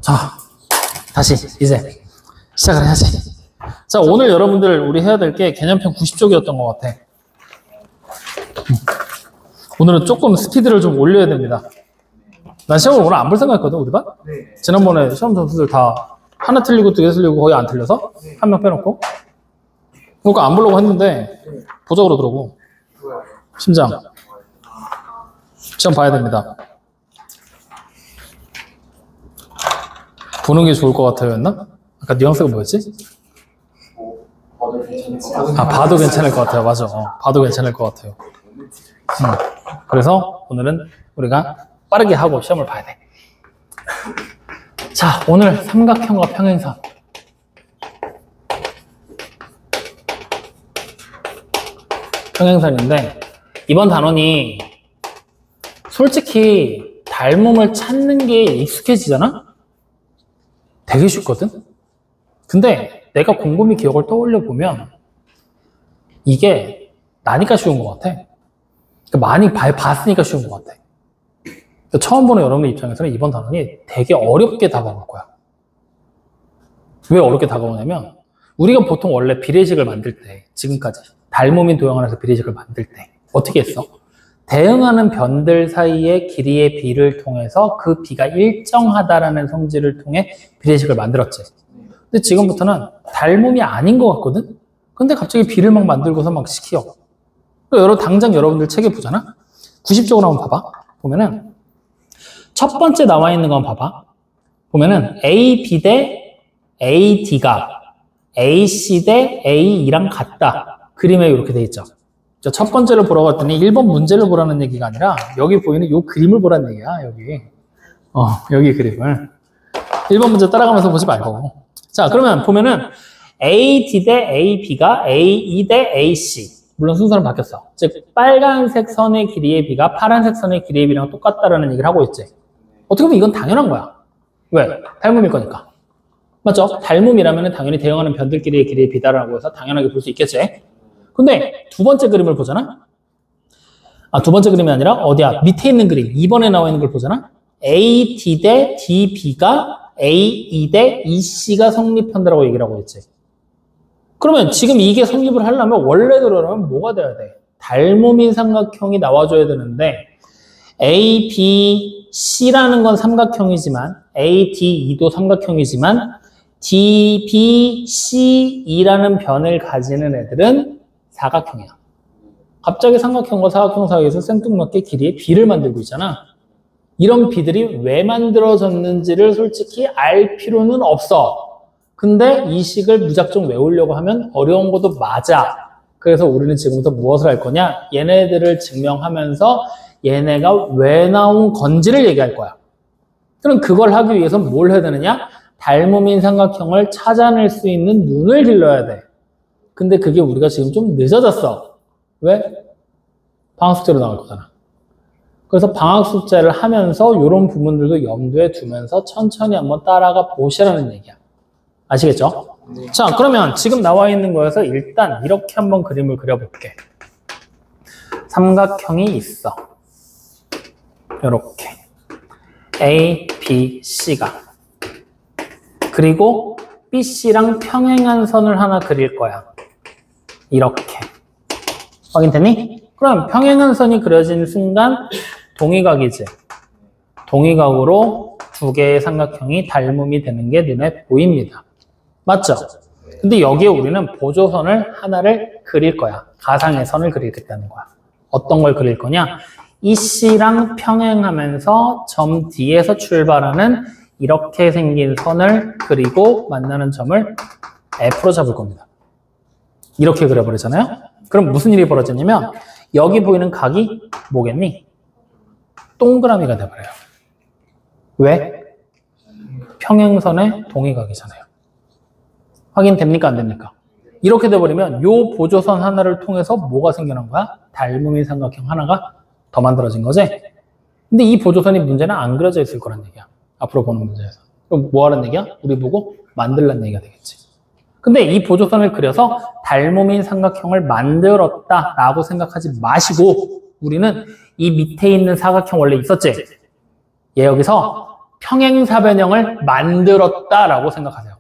자, 다시 이제 시작을 해야지. 자, 오늘 여러분들 우리 해야 될 게 개념편 90쪽이었던 것 같아. 오늘은 조금 스피드를 좀 올려야 됩니다. 난 시험을 오늘 안 볼 생각했거든, 우리 반? 네. 지난번에 시험 점수들 다 하나 틀리고 두 개 틀리고 거의 안 틀려서 네. 한 명 빼놓고 그러니까 안 보려고 했는데 네. 보자 그러더라고. 심장. 시험 봐야 됩니다. 보는 게 좋을 것 같아요, 였나? 아까 뉘앙스가 뭐였지? 아, 봐도 괜찮을 것 같아요. 맞아. 봐도 괜찮을 것 같아요. 그래서 오늘은 우리가 빠르게 하고 시험을 봐야 돼. 자, 오늘 삼각형과 평행선. 평행선인데 이번 단원이 솔직히 닮음을 찾는 게 익숙해지잖아? 되게 쉽거든? 근데 내가 곰곰이 기억을 떠올려 보면 이게 나니까 쉬운 것 같아. 그러니까 많이 봤으니까 쉬운 것 같아. 그러니까 처음 보는 여러분의 입장에서는 이번 단원이 되게 어렵게 다가올 거야. 왜 어렵게 다가오냐면 우리가 보통 원래 비례식을 만들 때 지금까지 닮음인 도형을 해서 비례식을 만들 때 어떻게 했어? 대응하는 변들 사이의 길이의 비를 통해서 그 비가 일정하다라는 성질을 통해 비례식을 만들었지. 근데 지금부터는 닮음이 아닌 것 같거든? 근데 갑자기 비를 막 만들고서 막 시켜. 당장 여러분들 책에 보잖아? 90쪽으로 한번 봐봐. 보면은 첫 번째 나와 있는 건 봐봐. 보면은 AB 대 AD가 AC 대 AE랑 같다. 그림에 이렇게 돼 있죠. 첫 번째를 보러 갔더니 1번 문제를 보라는 얘기가 아니라 여기 보이는 이 그림을 보라는 얘기야. 여기 그림을 1번 문제 따라가면서 보지 말고. 자, 그러면 보면은 AD 대 AB가 AE 대 AC. 물론 순서는 바뀌었어. 즉 빨간색 선의 길이의 비가 파란색 선의 길이의 비랑 똑같다라는 얘기를 하고 있지. 어떻게 보면 이건 당연한 거야. 왜? 닮음일 거니까. 맞죠? 닮음이라면 당연히 대응하는 변들끼리의 길이의 비다라고 해서 당연하게 볼 수 있겠지. 근데 두 번째 그림을 보잖아? 두 번째 그림이 아니라 어디야? 밑에 있는 그림. 2번에 나와 있는 걸 보잖아? AD 대 DB가 AE 대 EC가 성립한다라고 얘기를 하고 있지. 그러면 지금 이게 성립을 하려면 원래대로라면 뭐가 돼야 돼? 닮음인 삼각형이 나와줘야 되는데 ABC라는 건 삼각형이지만 ADE도 삼각형이지만 DBCE라는 변을 가지는 애들은 사각형이야. 갑자기 삼각형과 사각형 사이에서 생뚱맞게 길이의 비를 만들고 있잖아. 이런 비들이 왜 만들어졌는지를 솔직히 알 필요는 없어. 근데 이 식을 무작정 외우려고 하면 어려운 것도 맞아. 그래서 우리는 지금부터 무엇을 할 거냐? 얘네들을 증명하면서 얘네가 왜 나온 건지를 얘기할 거야. 그럼 그걸 하기 위해서 뭘 해야 되느냐? 닮음인 삼각형을 찾아낼 수 있는 눈을 길러야 돼. 근데 그게 우리가 지금 좀 늦어졌어. 왜? 방학 숙제로 나올 거잖아. 그래서 방학 숙제를 하면서 이런 부분들도 염두에 두면서 천천히 한번 따라가 보시라는 얘기야. 아시겠죠? 네. 자, 그러면 지금 나와 있는 거에서 일단 이렇게 한번 그림을 그려볼게. 삼각형이 있어. 이렇게 A, B, C가. 그리고 BC랑 평행한 선을 하나 그릴 거야. 이렇게. 확인됐니? 그럼 평행한 선이 그려진 순간 동의각이지. 동의각으로 두 개의 삼각형이 닮음이 되는 게 눈에 보입니다. 맞죠? 근데 여기에 우리는 보조선을 하나를 그릴 거야. 가상의 선을 그리겠다는 거야. 어떤 걸 그릴 거냐? 이 C랑 평행하면서 점 D에서 출발하는 이렇게 생긴 선을 그리고 만나는 점을 F로 잡을 겁니다. 이렇게 그려버리잖아요? 그럼 무슨 일이 벌어지냐면 여기 보이는 각이 뭐겠니? 동그라미가 돼버려요. 왜? 평행선의 동의각이잖아요. 확인됩니까? 안 됩니까? 이렇게 돼버리면 요 보조선 하나를 통해서 뭐가 생겨난 거야? 닮음인 삼각형 하나가 더 만들어진 거지? 근데 이 보조선이 문제는 안 그려져 있을 거란 얘기야. 앞으로 보는 문제에서. 그럼 뭐 하란 얘기야? 우리 보고 만들란 얘기가 되겠지. 근데 이 보조선을 그려서 닮음인 삼각형을 만들었다라고 생각하지 마시고 우리는 이 밑에 있는 사각형 원래 있었지? 얘 여기서 평행사변형을 만들었다라고 생각하세요.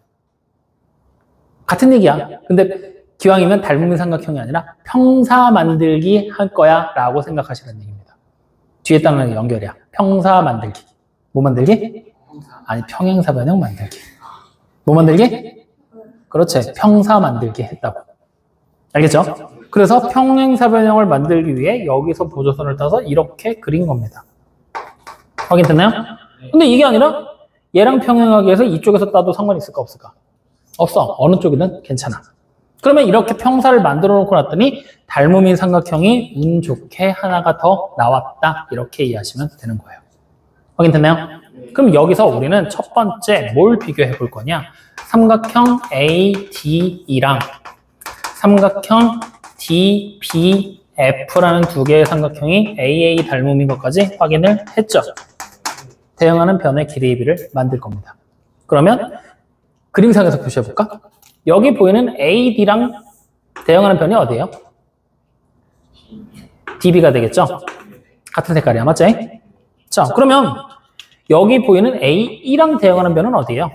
같은 얘기야. 근데 기왕이면 닮음인 삼각형이 아니라 평사 만들기 할 거야 라고 생각하시는 얘기입니다. 뒤에 따르는 연결이야. 평사 만들기. 뭐 만들기? 아니, 평행사변형 만들기. 뭐 만들기? 그렇지. 평사 만들기 했다고. 알겠죠? 그래서 평행사변형을 만들기 위해 여기서 보조선을 따서 이렇게 그린 겁니다. 확인됐나요? 근데 이게 아니라 얘랑 평행하기 위해서 이쪽에서 따도 상관이 있을까 없을까? 없어. 어느 쪽이든 괜찮아. 그러면 이렇게 평사를 만들어 놓고 났더니 닮음인 삼각형이 운 좋게 하나가 더 나왔다. 이렇게 이해하시면 되는 거예요. 확인됐나요? 그럼 여기서 우리는 첫 번째 뭘 비교해 볼 거냐? 삼각형 ADE랑 삼각형 DBF라는 두 개의 삼각형이 AA 닮음인 것까지 확인을 했죠. 대응하는 변의 길이의 비를 만들 겁니다. 그러면 그림상에서 표시해 볼까? 여기 보이는 AD랑 대응하는 변이 어디예요? DB가 되겠죠? 같은 색깔이야, 맞지? 자, 그러면 여기 보이는 AE랑 대응하는 변은 어디예요?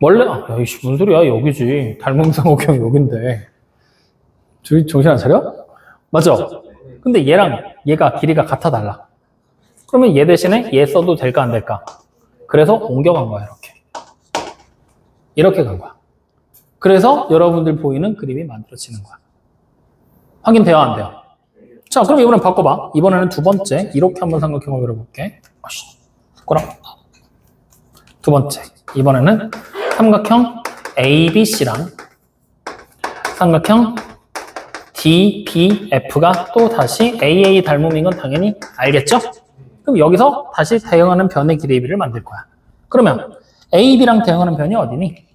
원래 야이씨 무슨 소리야, 여기지. 닮은 삼각형이 여긴데 정신 안 차려? 맞죠? 근데 얘랑 얘가 길이가 같아 달라. 그러면 얘 대신에 얘 써도 될까 안 될까? 그래서 옮겨간 거야. 이렇게 간 거야. 그래서 여러분들 보이는 그림이 만들어지는 거야. 확인돼요, 안 돼요? 자, 그럼 이번엔 바꿔봐. 이번에는 두 번째 이렇게 한번 삼각형을 그려볼게. 숟가락. 두 번째 이번에는 삼각형 ABC랑 삼각형 DBF가 또 다시 AA 닮음인 건 당연히 알겠죠? 그럼 여기서 다시 대응하는 변의 길이의 비를 만들 거야. 그러면 AB랑 대응하는 변이 어디니?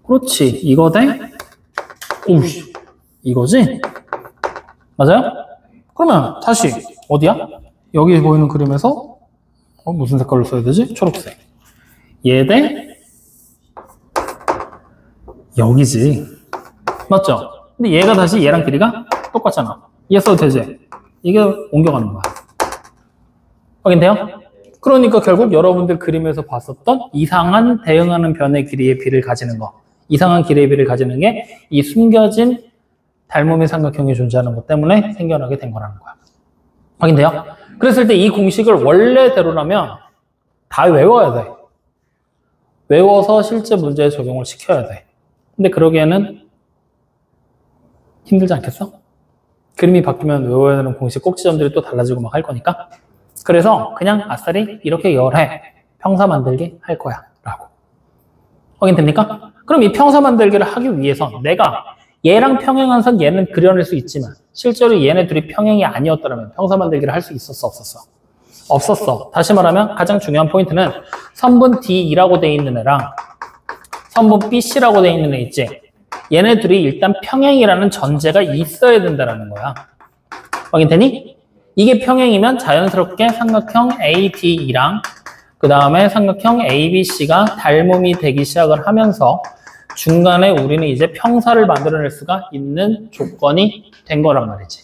그렇지. 이거 대 오우씨 이거지? 맞아요? 그러면 다시 어디야? 여기 보이는 그림에서 무슨 색깔로 써야 되지? 초록색. 얘 대 여기지. 맞죠? 근데 얘가 다시 얘랑 길이가 똑같잖아. 얘 써도 되지? 이게 옮겨가는 거야. 확인돼요? 그러니까 결국 여러분들 그림에서 봤었던 이상한 대응하는 변의 길이의 비를 가지는 거, 이상한 길이의 비를 가지는 게 이 숨겨진 닮음의 삼각형이 존재하는 것 때문에 생겨나게 된 거라는 거야. 확인돼요? 그랬을 때 이 공식을 원래대로라면 다 외워야 돼. 외워서 실제 문제에 적용을 시켜야 돼. 근데 그러기에는 힘들지 않겠어? 그림이 바뀌면 외워야 되는 공식 꼭지점들이 또 달라지고 막 할 거니까. 그래서 그냥 아싸리 이렇게 열해 평사 만들기 할 거야 라고. 확인됩니까? 그럼 이 평사 만들기를 하기 위해서 내가 얘랑 평행한 선 얘는 그려낼 수 있지만 실제로 얘네 둘이 평행이 아니었더라면 평사 만들기를 할 수 있었어 없었어? 없었어. 다시 말하면 가장 중요한 포인트는 선분 DE라고 돼 있는 애랑 선분 BC라고 돼 있는 애 있지? 얘네 둘이 일단 평행이라는 전제가 있어야 된다는 거야. 확인되니? 이게 평행이면 자연스럽게 삼각형 ADE랑 그 다음에 삼각형 ABC가 닮음이 되기 시작을 하면서 중간에 우리는 이제 평사를 만들어낼 수가 있는 조건이 된 거란 말이지.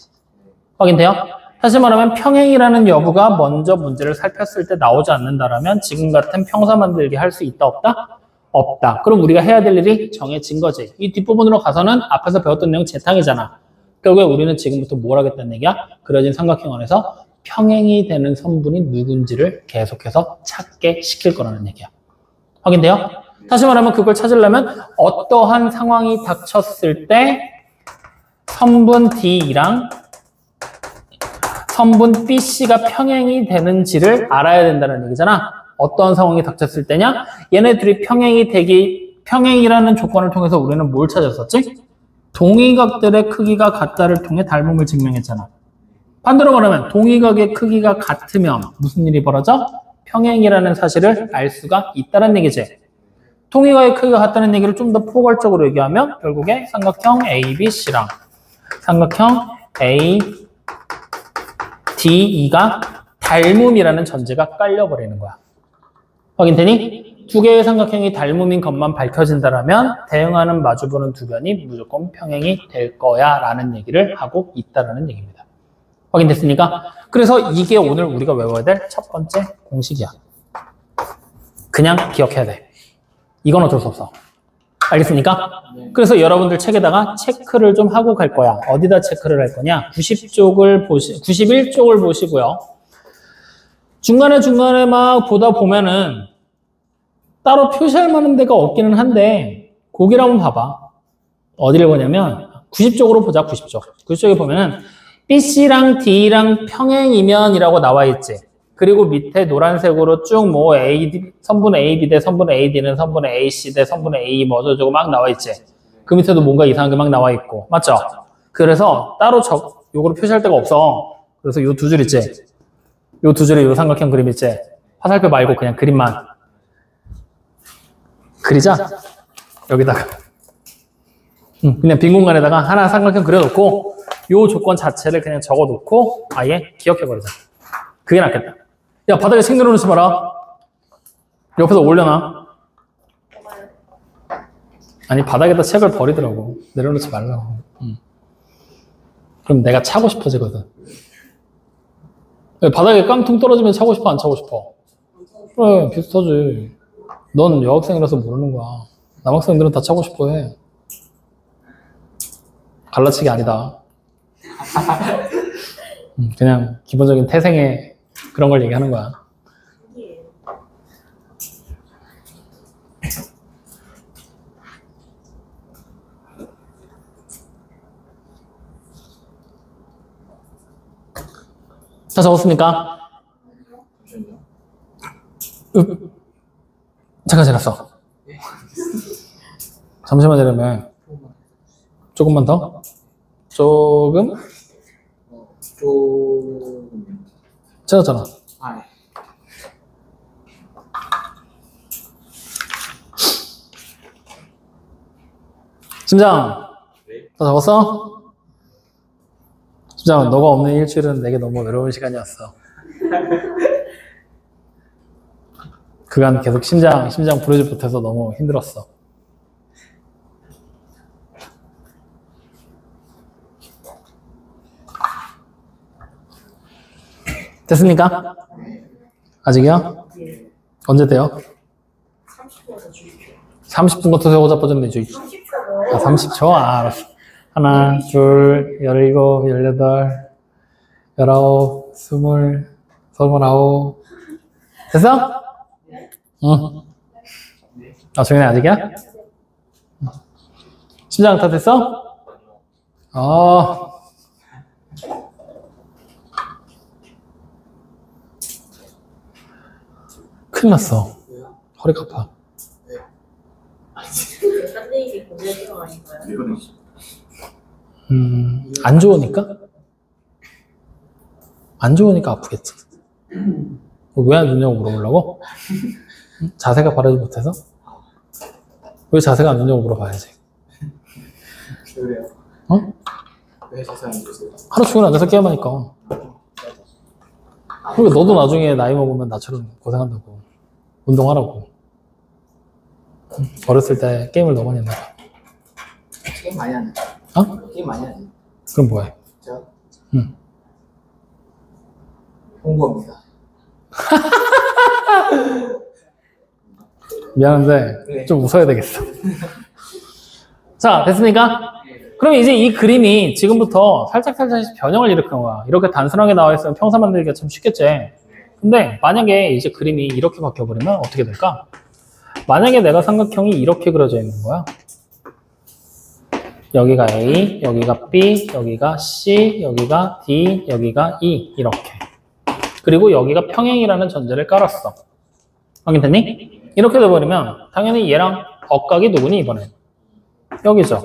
확인돼요? 다시 말하면 평행이라는 여부가 먼저 문제를 살폈을 때 나오지 않는다라면 지금 같은 평사 만들기 할 수 있다 없다? 없다. 그럼 우리가 해야 될 일이 정해진 거지. 이 뒷부분으로 가서는 앞에서 배웠던 내용 재탕이잖아. 결국에 우리는 지금부터 뭘 하겠다는 얘기야? 그려진 삼각형 안에서 평행이 되는 선분이 누군지를 계속해서 찾게 시킬 거라는 얘기야. 확인돼요? 다시 말하면 그걸 찾으려면 어떠한 상황이 닥쳤을 때 선분 D랑 선분 BC가 평행이 되는지를 알아야 된다는 얘기잖아. 어떤 상황이 닥쳤을 때냐? 얘네 둘이 평행이라는 조건을 통해서 우리는 뭘 찾았었지? 동의각들의 크기가 같다를 통해 닮음을 증명했잖아. 반대로 말하면 동의각의 크기가 같으면 무슨 일이 벌어져? 평행이라는 사실을 알 수가 있다는 얘기지. 동의각의 크기가 같다는 얘기를 좀 더 포괄적으로 얘기하면 결국에 삼각형 ABC랑 삼각형 ADE가 닮음이라는 전제가 깔려버리는 거야. 확인되니? 두 개의 삼각형이 닮음인 것만 밝혀진다면 대응하는 마주보는 두 변이 무조건 평행이 될 거야 라는 얘기를 하고 있다는 얘기입니다. 확인됐습니까? 그래서 이게 오늘 우리가 외워야 될 첫 번째 공식이야. 그냥 기억해야 돼. 이건 어쩔 수 없어. 알겠습니까? 그래서 여러분들 책에다가 체크를 좀 하고 갈 거야. 어디다 체크를 할 거냐? 91쪽을 보시고요. 중간에 막 보다 보면은 따로 표시할 만한 데가 없기는 한데 거기를 한번 봐봐. 어디를 보냐면 90쪽으로 보자. 90쪽. 90쪽에 보면은 BC랑 D랑 평행이면 이라고 나와 있지. 그리고 밑에 노란색으로 쭉 뭐 선분의 AB 대 선분의 AD는 선분의 AC 대 선분의 A 뭐 어쩌고 막 나와 있지. 그 밑에도 뭔가 이상한 게 막 나와 있고. 맞죠? 그래서 따로 요거를 표시할 데가 없어. 그래서 요 두 줄 있지. 요 두 줄에 요 삼각형 그림 있지. 화살표 말고 그냥 그림만 그리자. 여기다가 그냥 빈 공간에다가 하나 삼각형 그려놓고 요 조건 자체를 그냥 적어놓고 아예 기억해버리자. 그게 낫겠다. 야, 바닥에 책 내려놓지 마라. 옆에서 올려놔. 아니, 바닥에다 책을 버리더라고. 내려놓지 말라고. 그럼 내가 차고 싶어지거든. 바닥에 깡통 떨어지면 차고 싶어, 안 차고 싶어? 그래, 비슷하지. 넌 여학생이라서 모르는 거야. 남학생들은 다 차고 싶어 해. 갈라치기 아니다. 그냥 기본적인 태생의 그런 걸 얘기하는 거야. 다 적었습니까? 잠깐 지났어. 잠시만 이러면 조금만 더? 조금? 찾았잖아. 심장, 다 적었어? 심장, 너가 없는 일주일은 내게 너무 외로운 시간이었어. 그간 계속 심장 부르지 못해서 너무 힘들었어. 됐습니까? 아직이요? 언제 돼요? 30분 것도 세고 자빠졌네, 저기. 30초? 알았어. 하나, 둘, 17, 18, 19, 20, 29. 됐어? 응. 아, 정현이 아직이야? 심장 다 됐어? 큰일 났어. 허리가 아파. 안 좋으니까? 안 좋으니까 아프겠지. 왜 안 좋냐고 물어보려고? 자세가 바르지 못해서? 왜 자세가 안 좋냐고 물어봐야지. 그래요? 어? 왜 자세 안 좋으세요? 하루 종일 앉아서 게임하니까. 그리고 너도 나중에 나이 먹으면 나처럼 고생한다고. 운동하라고. 어렸을 때 게임을 너무 많이 했나 봐. 게임 많이 하네. 어? 게임 많이 하네. 그럼 뭐해? 저? 응. 홍보합니다. 미안한데 좀 웃어야 되겠어. 자, 됐습니까? 그럼 이제 이 그림이 지금부터 살짝 변형을 일으키는 거야. 이렇게 단순하게 나와 있으면 평사 만들기가 참 쉽겠지. 근데 만약에 이제 그림이 이렇게 바뀌어버리면 어떻게 될까? 만약에 내가 삼각형이 이렇게 그려져 있는 거야. 여기가 A, 여기가 B, 여기가 C, 여기가 D, 여기가 E 이렇게. 그리고 여기가 평행이라는 전제를 깔았어. 확인됐니? 이렇게 돼버리면 당연히 얘랑 억각이 누구니 이번엔? 여기죠.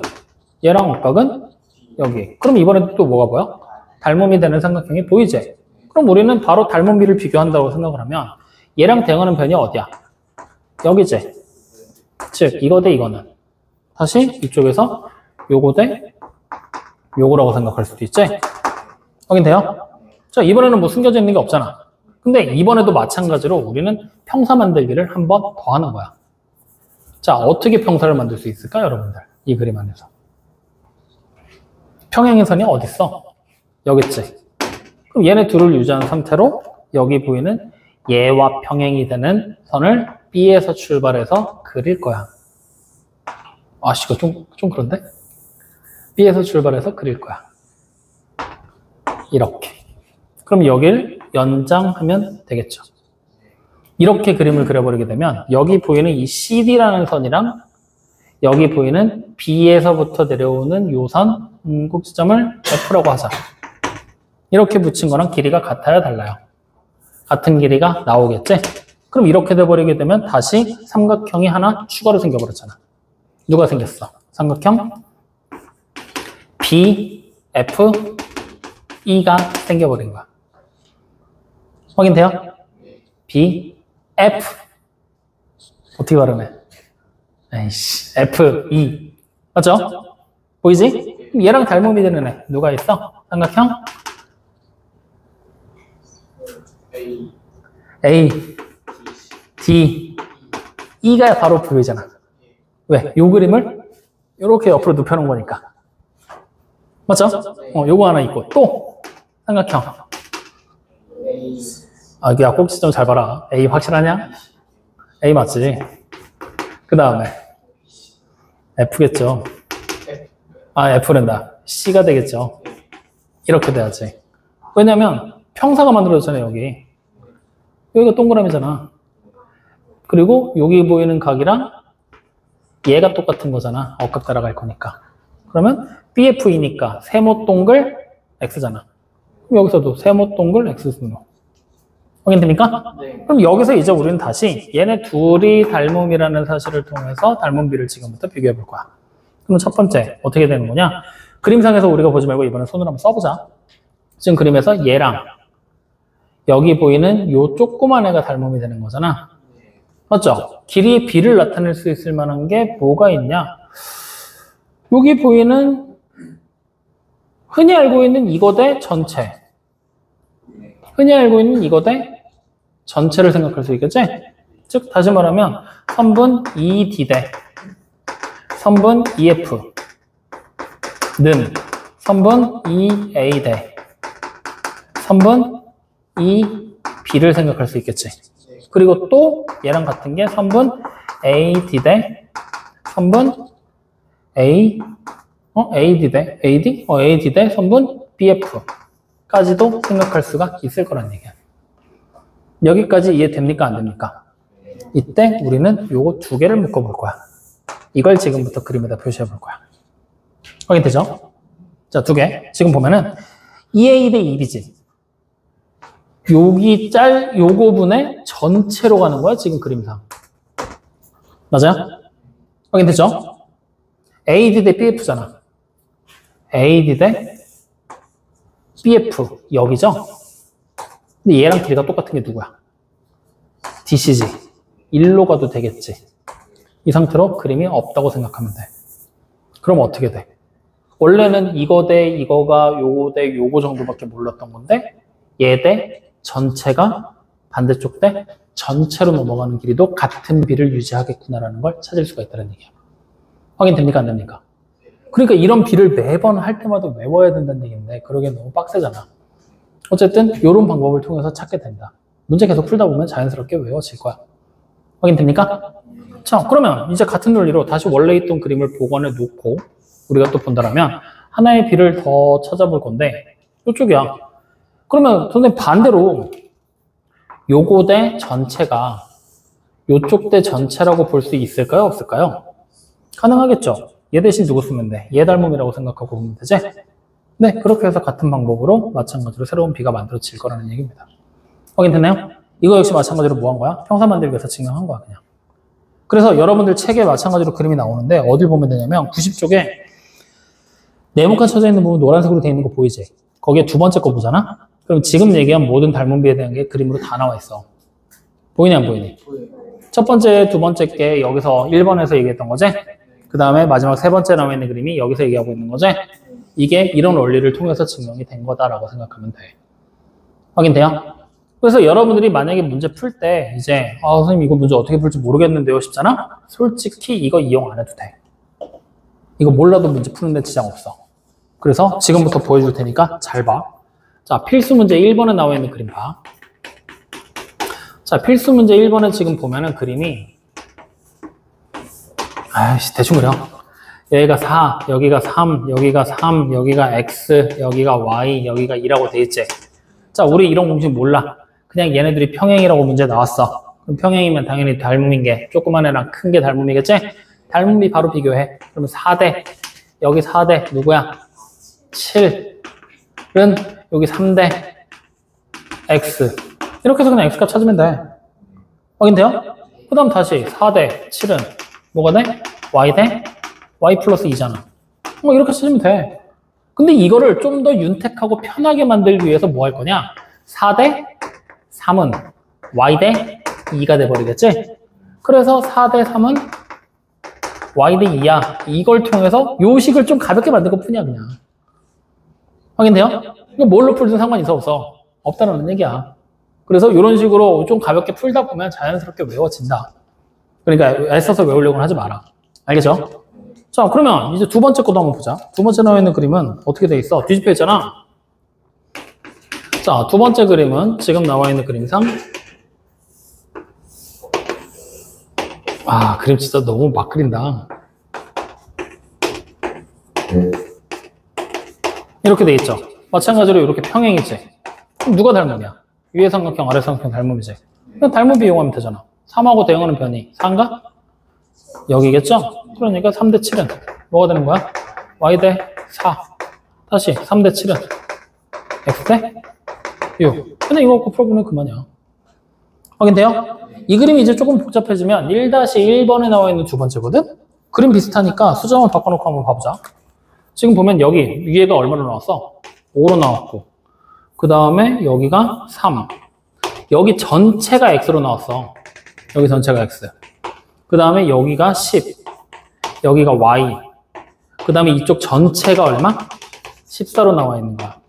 얘랑 억각은 여기. 그럼 이번엔 또 뭐가 보여? 닮음이 되는 삼각형이 보이지? 그럼 우리는 바로 닮음비를 비교한다고 생각을 하면 얘랑 대응하는 변이 어디야? 여기지? 즉 이거 대 이거는 다시 이쪽에서 요거 대 요거라고 생각할 수도 있지? 확인돼요? 자, 이번에는 뭐 숨겨져 있는 게 없잖아. 근데 이번에도 마찬가지로 우리는 평사 만들기를 한 번 더 하는 거야. 자, 어떻게 평사를 만들 수 있을까, 여러분들? 이 그림 안에서. 평행의 선이 어딨어? 여기 있지? 그럼 얘네 둘을 유지한 상태로 여기 보이는 얘와 평행이 되는 선을 B에서 출발해서 그릴 거야. 아씨, 이거 좀 그런데? B에서 출발해서 그릴 거야. 이렇게. 그럼 여길 연장하면 되겠죠. 이렇게 그림을 그려버리게 되면 여기 보이는 이 CD라는 선이랑 여기 보이는 B에서부터 내려오는 요 선 궁극지점을 F라고 하자. 이렇게 붙인 거랑 길이가 같아요, 달라요? 같은 길이가 나오겠지? 그럼 이렇게 돼버리게 되면 다시 삼각형이 하나 추가로 생겨버렸잖아. 누가 생겼어? 삼각형 B, F, E가 생겨버린 거야. 확인돼요? B, F. 어떻게 발음해? 에이씨, F, E. 맞죠? 보이지? 그럼 얘랑 닮음이 되는 애 누가 있어? 삼각형 A, D, E가 바로 보이잖아. 왜? 요 그림을 이렇게 옆으로 눕혀놓은 거니까. 맞죠? 요거 하나 있고 또 삼각형. 아, 야, 꼭지점 잘 봐라. A 확실하냐? A 맞지? 그 다음에 F겠죠. 아, F랜다. C가 되겠죠. 이렇게 돼야지. 왜냐면 평사가 만들어졌잖아요, 여기. 여기가 동그라미잖아. 그리고 여기 보이는 각이랑 얘가 똑같은 거잖아. 억각 따라갈 거니까. 그러면 BF이니까 세모 동글 X잖아. 그럼 여기서도 세모 동글 X순으로. 확인됩니까? 네. 그럼 여기서 이제 우리는 다시 얘네 둘이 닮음이라는 사실을 통해서 닮음비를 지금부터 비교해 볼 거야. 그럼 첫 번째 어떻게 되는 거냐? 그림상에서 우리가 보지 말고 이번에 손으로 한번 써보자. 지금 그림에서 얘랑 여기 보이는 요 조그만 애가 닮음이 되는 거잖아. 맞죠? 길이의 비를 나타낼 수 있을 만한 게 뭐가 있냐? 여기 보이는 흔히 알고 있는 이거 대 전체. 흔히 알고 있는 이거 대 전체를 생각할 수 있겠지? 즉 다시 말하면 선분 ED 대 선분 EF 는 선분 EA 대 선분 EB를 생각할 수 있겠지. 그리고 또 얘랑 같은 게 선분 AD 대 선분 AD 대 AD? AD 대 선분 BF 까지도 생각할 수가 있을 거란 얘기야. 여기까지 이해됩니까? 안 됩니까? 이때 우리는 요거 두 개를 묶어볼 거야. 이걸 지금부터 그림에다 표시해 볼 거야. 확인되죠? 자, 두 개. 지금 보면은 EA 대 EB지. 여기 요거 분의 전체로 가는 거야, 지금 그림상. 맞아요? 확인되죠? AD 대 BF잖아. AD 대 BF, 여기죠? 근데 얘랑 길이가 똑같은 게 누구야? DC지. 일로 가도 되겠지. 이 상태로 그림이 없다고 생각하면 돼. 그럼 어떻게 돼? 원래는 이거 대 이거가 요거 대 요거 정도밖에 몰랐던 건데 얘 대 전체가 반대쪽 대 전체로 넘어가는 길이도 같은 비를 유지하겠구나라는 걸 찾을 수가 있다는 얘기야. 확인됩니까? 안 됩니까? 그러니까 이런 비를 매번 할 때마다 외워야 된다는 얘기인데 그러기엔 너무 빡세잖아. 어쨌든 이런 방법을 통해서 찾게 된다. 문제 계속 풀다 보면 자연스럽게 외워질 거야. 확인됩니까? 자, 그러면 이제 같은 논리로 다시 원래 있던 그림을 복원해 놓고 우리가 또 본다라면 하나의 비를 더 찾아볼 건데 이쪽이야. 그러면 선생님 반대로 요거 대 전체가 요쪽 대 전체라고 볼 수 있을까요? 없을까요? 가능하겠죠. 얘 대신 누구 쓰면 돼? 얘 닮음이라고 생각하고 보면 되지? 네, 그렇게 해서 같은 방법으로 마찬가지로 새로운 비가 만들어질 거라는 얘기입니다. 확인됐나요? 이거 역시 마찬가지로 뭐 한 거야? 평사 만들기 위해서 증명한 거야, 그냥. 그래서 여러분들 책에 마찬가지로 그림이 나오는데 어딜 보면 되냐면 90쪽에 네모칸 쳐져 있는 부분 노란색으로 되어 있는 거 보이지? 거기에 두 번째 거 보잖아? 그럼 지금 얘기한 모든 닮음비에 대한 게 그림으로 다 나와 있어. 보이니 안 보이니? 첫 번째, 두 번째 게 여기서 1번에서 얘기했던 거지? 그 다음에 마지막 세 번째 나와 있는 그림이 여기서 얘기하고 있는 거지? 이게 이런 원리를 통해서 증명이 된 거다라고 생각하면 돼. 확인돼요? 그래서 여러분들이 만약에 문제 풀 때 이제 선생님 이거 문제 어떻게 풀지 모르겠는데요 싶잖아? 솔직히 이거 이용 안 해도 돼. 이거 몰라도 문제 푸는데 지장 없어. 그래서 지금부터 보여줄 테니까 잘 봐. 자, 필수 문제 1번에 나와 있는 그림 봐. 자, 필수 문제 1번에 지금 보면은 그림이 아이씨, 대충 그려. 여기가 4, 여기가 3, 여기가 3, 여기가 x, 여기가 y, 여기가 2라고 돼 있지. 자, 우리 이런 공식 몰라. 그냥 얘네들이 평행이라고 문제 나왔어. 그럼 평행이면 당연히 닮음인 게 조그만 애랑 큰 게 닮음이겠지? 닮음비 바로 비교해. 그러면 4대, 여기 4대 누구야? 7은 여기 3대 x. 이렇게 해서 그냥 x값 찾으면 돼. 확인돼요? 그 다음 다시 4대 7은 뭐가 돼? y 대 y 플러스 2잖아. 뭐 이렇게 찾으면 돼. 근데 이거를 좀 더 윤택하고 편하게 만들기 위해서 뭐 할 거냐? 4대 3은 y 대 2가 돼버리겠지? 그래서 4대 3은 y 대 2야. 이걸 통해서 요 식을 좀 가볍게 만들 것 뿐이야, 그냥. 확인돼요? 이거 뭘로 풀든 상관이 없어. 없다는 얘기야. 그래서 이런 식으로 좀 가볍게 풀다 보면 자연스럽게 외워진다. 그러니까 애써서 외우려고는 하지 마라. 알겠죠? 자, 그러면 이제 두 번째 것도 한번 보자. 두 번째 나와 있는 그림은 어떻게 돼 있어? 뒤집혀 있잖아. 자, 두 번째 그림은 지금 나와 있는 그림상 아, 그림 진짜 너무 막 그린다. 이렇게 돼 있죠. 마찬가지로 이렇게 평행이지. 그럼 누가 닮음이야? 위에 삼각형, 아래 삼각형 닮음이지. 그냥 닮음 이용하면 되잖아. 3하고 대응하는 변이 4인가? 여기겠죠? 그러니까 3대 7은 뭐가 되는 거야? y 대 4. 다시 3대 7은 x 대 6. 그냥 이거 갖고 풀어보면 그만이야. 확인돼요? 이 그림이 이제 조금 복잡해지면 1-1번에 나와 있는 두 번째거든? 그림 비슷하니까 수정을 바꿔놓고 한번 봐보자. 지금 보면 여기 위에가 얼마로 나왔어? 5로 나왔고 그 다음에 여기가 3. 여기 전체가 x로 나왔어. 여기 전체가 x. 그 다음에 여기가 10. 여기가 y. 그 다음에 이쪽 전체가 얼마? 14로 나와 있는 거야.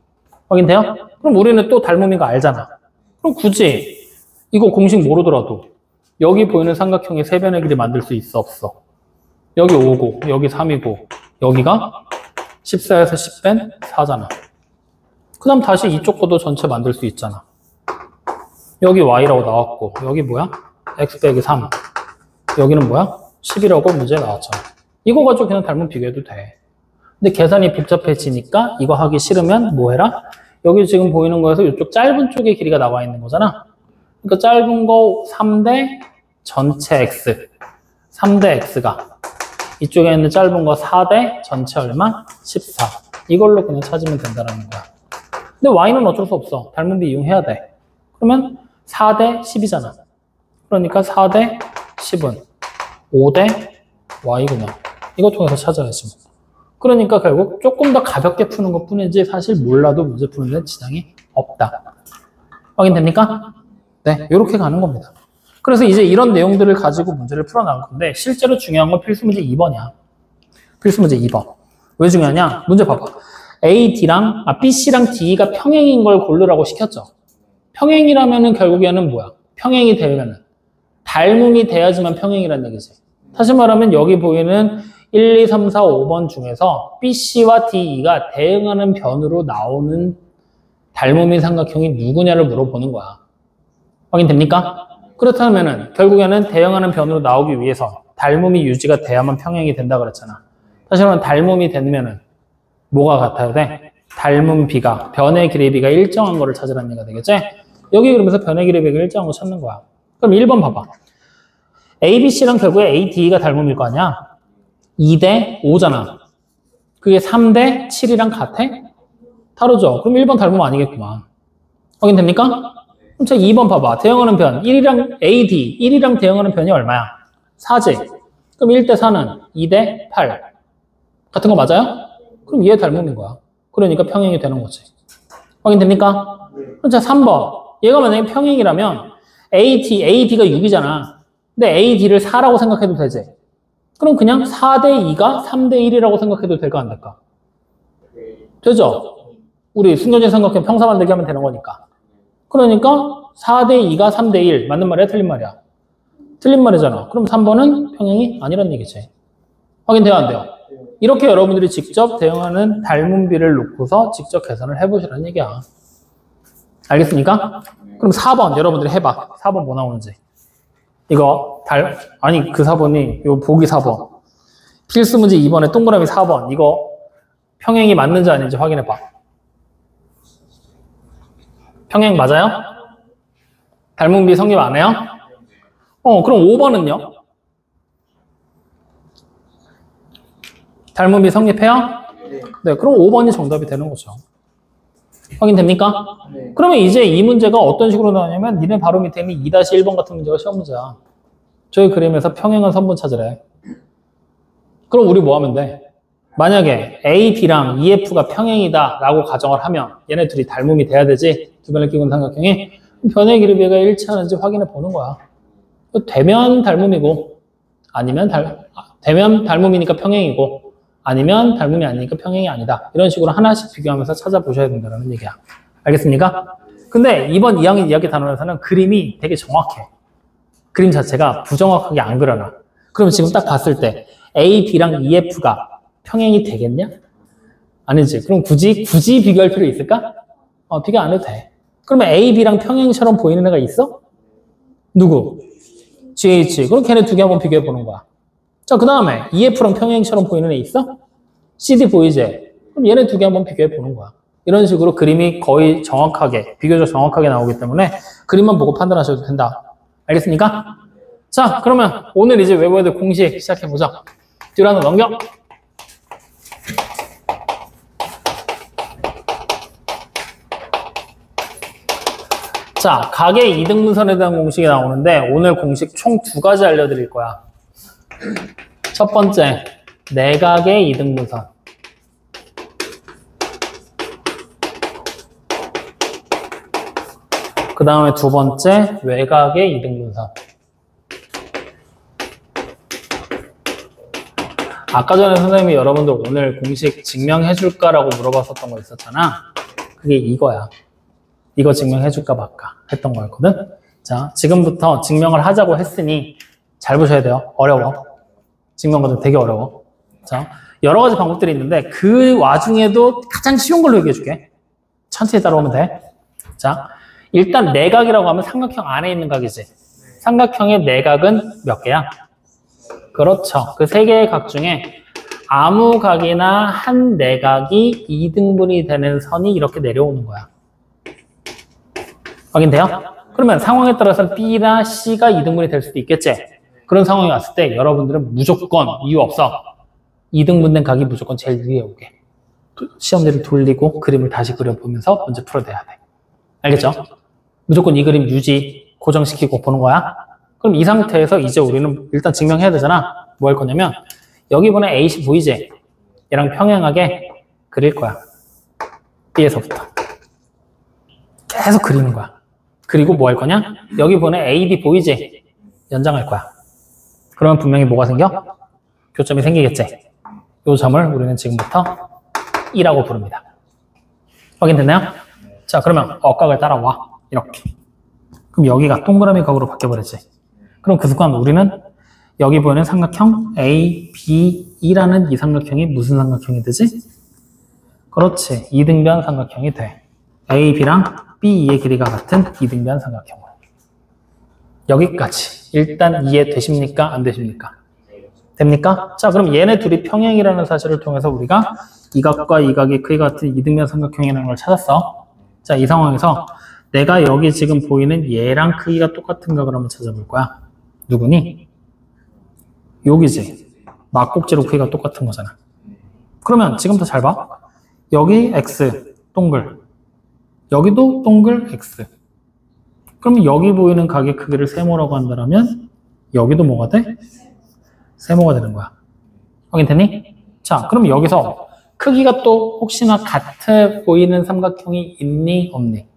확인돼요? 그럼 우리는 또 닮음인 거 알잖아. 그럼 굳이 이거 공식 모르더라도 여기 보이는 삼각형의 세 변의 길이 만들 수 있어, 없어? 여기 5고 여기 3이고 여기가 14에서 10 뺀 4잖아. 그 다음 다시 이쪽 것도 전체 만들 수 있잖아. 여기 y라고 나왔고 여기 뭐야? x 빼기 3. 여기는 뭐야? 10이라고 문제에 나왔잖아. 이거 가지고 그냥 닮음 비교해도 돼. 근데 계산이 복잡해지니까 이거 하기 싫으면 뭐 해라? 여기 지금 보이는 거에서 이쪽 짧은 쪽의 길이가 나와 있는 거잖아. 그러니까 짧은 거 3대 전체 x. 3대 x가 이쪽에 있는 짧은 거 4대 전체 얼마? 14. 이걸로 그냥 찾으면 된다는 거야. 근데 y는 어쩔 수 없어. 닮음비 이용해야 돼. 그러면 4대 10이잖아. 그러니까 4대 10은 5대 y구나. 이거 통해서 찾아야지. 그러니까 결국 조금 더 가볍게 푸는 것 뿐이지 사실 몰라도 문제 푸는 데 지장이 없다. 확인됩니까? 네, 이렇게 가는 겁니다. 그래서 이제 이런 내용들을 가지고 문제를 풀어나갈 건데 실제로 중요한 건 필수 문제 2번이야. 필수 문제 2번. 왜 중요하냐? 문제 봐봐. BC랑 D가 평행인 걸 고르라고 시켰죠. 평행이라면은 결국에는 뭐야? 평행이 되면은 닮음이 돼야지만 평행이라는 얘기지. 다시 말하면 여기 보이는 1, 2, 3, 4, 5번 중에서 BC와 DE가 대응하는 변으로 나오는 닮음인 삼각형이 누구냐를 물어보는 거야. 확인됩니까? 그렇다면은 결국에는 대응하는 변으로 나오기 위해서 닮음이 유지가 돼야만 평행이 된다 그랬잖아. 다시 말하면 닮음이 되면은 뭐가 같아야 돼? 닮음 B가, 변의 길이 B가 일정한 거를 찾으라는 얘기가 되겠지? 여기 그러면서 변의 길이 B가 일정한 거 찾는 거야. 그럼 1번 봐봐. A, B, C랑 결국에 A, D가 닮음일 거 아니야? 2대 5잖아. 그게 3대 7이랑 같아? 다르죠? 그럼 1번 닮음 아니겠구만. 확인됩니까? 그럼 자 2번 봐봐. 대응하는 변 1이랑 AD 1이랑 대응하는 변이 얼마야? 4지. 그럼 1대 4는 2대 8. 같은 거 맞아요? 그럼 얘 닮음인 거야. 그러니까 평행이 되는 거지. 확인됩니까? 그럼 자 3번. 얘가 만약에 평행이라면 AD가 6이잖아. 근데 AD를 4라고 생각해도 되지. 그럼 그냥 4대 2가 3대 1이라고 생각해도 될까 안 될까? 되죠? 우리 순전제 삼각형 평사 만들기 하면 되는 거니까. 그러니까 4대 2가 3대 1. 맞는 말이야? 틀린 말이야? 틀린 말이잖아. 그럼 3번은 평행이 아니란 얘기지. 확인돼요? 안 돼요? 이렇게 여러분들이 직접 대응하는 닮음비를 놓고서 직접 계산을 해보시라는 얘기야. 알겠습니까? 그럼 4번 여러분들이 해봐. 4번 뭐 나오는지. 이거 아니 그 4번이 요 보기 4번. 필수 문제 2번에 동그라미 4번. 이거 평행이 맞는지 아닌지 확인해봐. 평행 맞아요? 닮은 비 성립 안 해요? 그럼 5번은요? 닮은 비 성립해요? 네, 그럼 5번이 정답이 되는 거죠. 확인됩니까? 네. 그러면 이제 이 문제가 어떤 식으로 나오냐면 니네 바로 밑에 있는 2-1번 같은 문제가 시험 문제야. 저희 그림에서 평행한 선분 찾으래. 그럼 우리 뭐 하면 돼? 만약에 A, B랑 EF가 평행이다 라고 가정을 하면 얘네 둘이 닮음이 돼야 되지. 두 변을 끼고 있는 삼각형이 변의 길이가 일치하는지 확인해 보는 거야. 되면 닮음이고 아니면 되면 닮음이니까 평행이고 아니면 닮음이 아니니까 평행이 아니다. 이런 식으로 하나씩 비교하면서 찾아보셔야 된다는 얘기야. 알겠습니까? 근데 이번 2학년 이야기 단원에서는 그림이 되게 정확해. 그림 자체가 부정확하게 안 그려놔. 그럼 지금 딱 봤을 때 A, B랑 EF가 평행이 되겠냐? 아니지. 그럼 굳이 비교할 필요 있을까? 비교 안 해도 돼. 그러면 A, B랑 평행처럼 보이는 애가 있어? 누구? GH. 그럼 걔네 두 개 한번 비교해 보는 거야. 자, 그 다음에 EF랑 평행처럼 보이는 애 있어? CD 보이지? 그럼 얘네 두 개 한번 비교해 보는 거야. 이런 식으로 그림이 거의 정확하게, 비교적 정확하게 나오기 때문에 그림만 보고 판단하셔도 된다. 알겠습니까? 자, 그러면 오늘 이제 외워야 될 공식 시작해보자. 뒤로 하나 넘겨. 자, 각의 이등분선에 대한 공식이 나오는데 오늘 공식 총 2가지 알려드릴 거야. 첫 번째, 내각의 이등분선. 그 다음에 두 번째, 외각의 이등분선. 아까 전에 선생님이 여러분들 오늘 공식 증명해줄까라고 물어봤었던 거 있었잖아. 그게 이거야. 이거 증명해줄까 말까 했던 거였거든. 자, 지금부터 증명을 하자고 했으니 잘 보셔야 돼요. 어려워. 증명 과정 되게 어려워. 자, 여러 가지 방법들이 있는데 그 와중에도 가장 쉬운 걸로 얘기해줄게. 천천히 따라오면 돼. 자, 일단 내각이라고 하면 삼각형 안에 있는 각이지. 삼각형의 내각은 몇 개야? 그렇죠. 그 3개의 각 중에 아무 각이나 한 내각이 2등분이 되는 선이 이렇게 내려오는 거야. 확인돼요? 그러면 상황에 따라서 B나 C가 2등분이 될 수도 있겠지? 그런 상황이 왔을 때 여러분들은 무조건 이유 없어. 2등분된 각이 무조건 제일 위에 오게. 시험지를 돌리고 그림을 다시 그려보면서 문제 풀어내야 돼. 알겠죠? 무조건 이 그림 유지, 고정시키고 보는 거야. 그럼 이 상태에서 이제 우리는 일단 증명해야 되잖아. 뭐 할 거냐면 여기 보면 AC 보이지? 얘랑 평행하게 그릴 거야. B에서부터. 계속 그리는 거야. 그리고 뭐 할 거냐? 여기 보면 AB 보이지? 연장할 거야. 그러면 분명히 뭐가 생겨? 교점이 생기겠지? 이 점을 우리는 지금부터 E라고 부릅니다. 확인됐나요? 자, 그러면 억각을 따라와. 이렇게. 그럼 여기가 동그라미 각으로 바뀌어버렸지. 그럼 그 순간 우리는 여기 보이는 삼각형 A, B, E라는 이 삼각형이 무슨 삼각형이 되지? 그렇지. 이등변 삼각형이 돼. A, B랑 B, E의 길이가 같은 이등변 삼각형으로. 여기까지. 일단 이해되십니까? 안 되십니까? 됩니까? 자, 그럼 얘네 둘이 평행이라는 사실을 통해서 우리가 이 각과 이 각이 크기가 같은 이등변 삼각형이라는 걸 찾았어. 자, 이 상황에서 내가 여기 지금 보이는 얘랑 크기가 똑같은 각을 한번 찾아볼 거야. 누구니? 여기지. 막꼭지로 크기가 똑같은 거잖아. 그러면 지금부터 잘 봐. 여기 X, 동글. 여기도 동글 X. 그러면 여기 보이는 각의 크기를 세모라고 한다면 여기도 뭐가 돼? 세모가 되는 거야. 확인됐니? 자, 그럼 여기서 크기가 또 혹시나 같아 보이는 삼각형이 있니? 없니?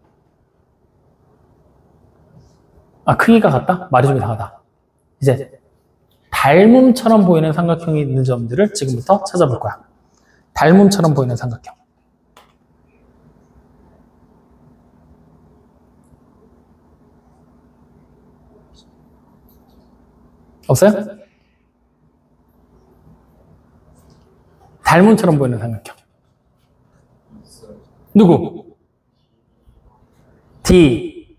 아, 크기가 같다? 말이 좀 이상하다. 이제 닮음처럼 보이는 삼각형이 있는 점들을 지금부터 찾아볼 거야. 닮음처럼 보이는 삼각형. 없어요? 닮음처럼 보이는 삼각형. 누구? D,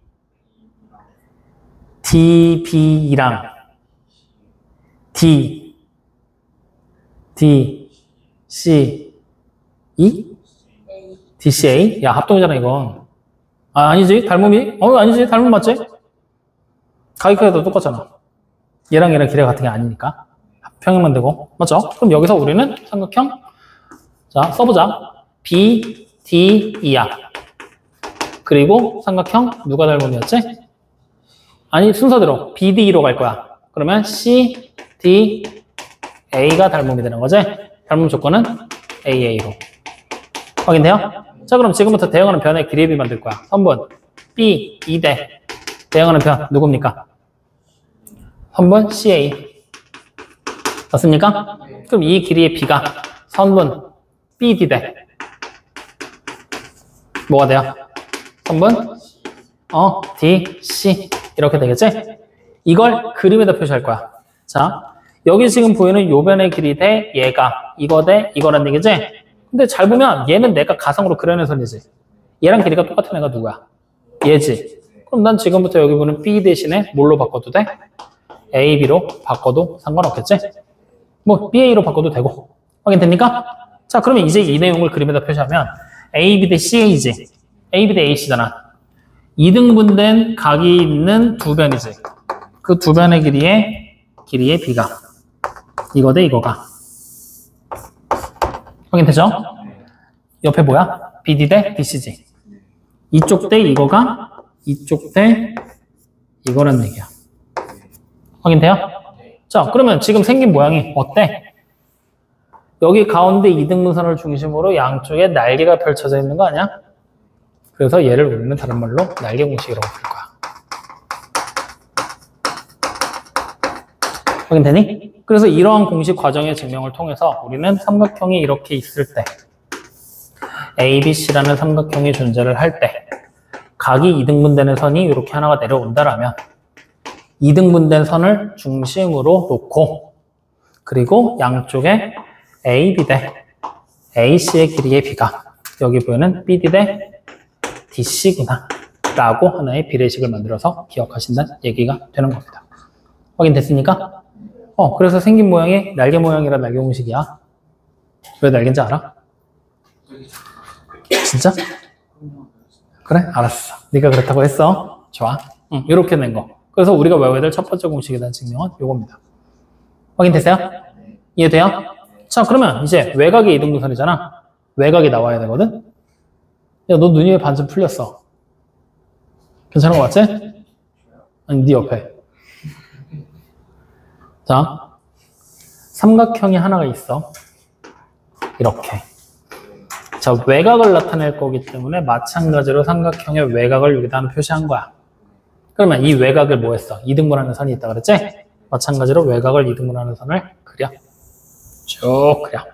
DB랑 D, D, C, E? DCA? 야, 합동이잖아, 이건. 아, 아니지? 닮음이? 아니지? 닮음 맞지? 가이크에도 똑같잖아. 얘랑 얘랑 길이가 같은 게 아니니까. 평행만 되고. 맞죠? 그럼 여기서 우리는 삼각형, 자, 써보자. B, D, E야. 그리고 삼각형, 누가 닮음이었지? 아니, 순서대로 BD로 갈 거야. 그러면 C, D, A가 닮음이 되는 거지? 닮음 조건은 AA로. 확인돼요? 자, 그럼 지금부터 대응하는 변의 길이의 비 만들 거야. 선분 B, 2대. 대응하는 변 누굽니까? 선분 CA. 맞습니까? 그럼 이 길이의 비가 선분 BD대. 뭐가 돼요? 선분 D, C 이렇게 되겠지? 이걸 그림에다 표시할 거야. 자, 여기 지금 보이는 요 변의 길이 대 얘가 이거 대 이거란 얘기지? 근데 잘 보면 얘는 내가 가상으로 그려낸 선이지. 얘랑 길이가 똑같은 애가 누구야? 얘지. 그럼 난 지금부터 여기 보는 B 대신에 뭘로 바꿔도 돼? A, B로 바꿔도 상관없겠지? 뭐 BA로 바꿔도 되고. 확인됩니까? 자, 그러면 이제 이 내용을 그림에다 표시하면 AB 대 CA지. AB 대 AC잖아. 이등분된 각이 있는 두 변이지. 그 두 변의 길이의 B가 이거 대 이거가. 확인되죠? 옆에 뭐야? BD 대 DC지. 이쪽 대 이거가 이쪽 대 이거란 얘기야. 확인돼요? 자, 그러면 지금 생긴 모양이 어때? 여기 가운데 이등분선을 중심으로 양쪽에 날개가 펼쳐져 있는 거 아니야? 그래서 얘를 우리는 다른 말로 날개 공식이라고 부를 거야. 확인되니? 그래서 이러한 공식 과정의 증명을 통해서 우리는 삼각형이 이렇게 있을 때 ABC라는 삼각형이 존재를 할 때 각이 이등분되는 선이 이렇게 하나가 내려온다라면 이등분된 선을 중심으로 놓고 그리고 양쪽에 AB 대 AC의 길이의 비가 여기 보이는 BD 대 DC구나 라고 하나의 비례식을 만들어서 기억하신다는 얘기가 되는 겁니다. 확인됐습니까? 그래서 생긴 모양이 날개 모양이라 날개 공식이야. 왜 날개인지 알아? 진짜? 그래? 알았어. 네가 그렇다고 했어. 좋아. 이렇게 낸 거. 그래서 우리가 외워야 될 첫 번째 공식에 대한 증명은 이겁니다. 확인됐어요? 이해돼요? 자, 그러면 이제 외곽의 이등분선이잖아. 외곽이 나와야 되거든? 야, 너 눈이 왜 반쯤 풀렸어? 괜찮은 거 맞지? 아니, 네 옆에. 자, 삼각형이 하나가 있어. 이렇게. 자, 외곽을 나타낼 거기 때문에 마찬가지로 삼각형의 외곽을 여기다 표시한 거야. 그러면 이 외곽을 뭐 했어? 이등분하는 선이 있다 그랬지? 마찬가지로 외곽을 이등분하는 선을 그려. 쭉 그려.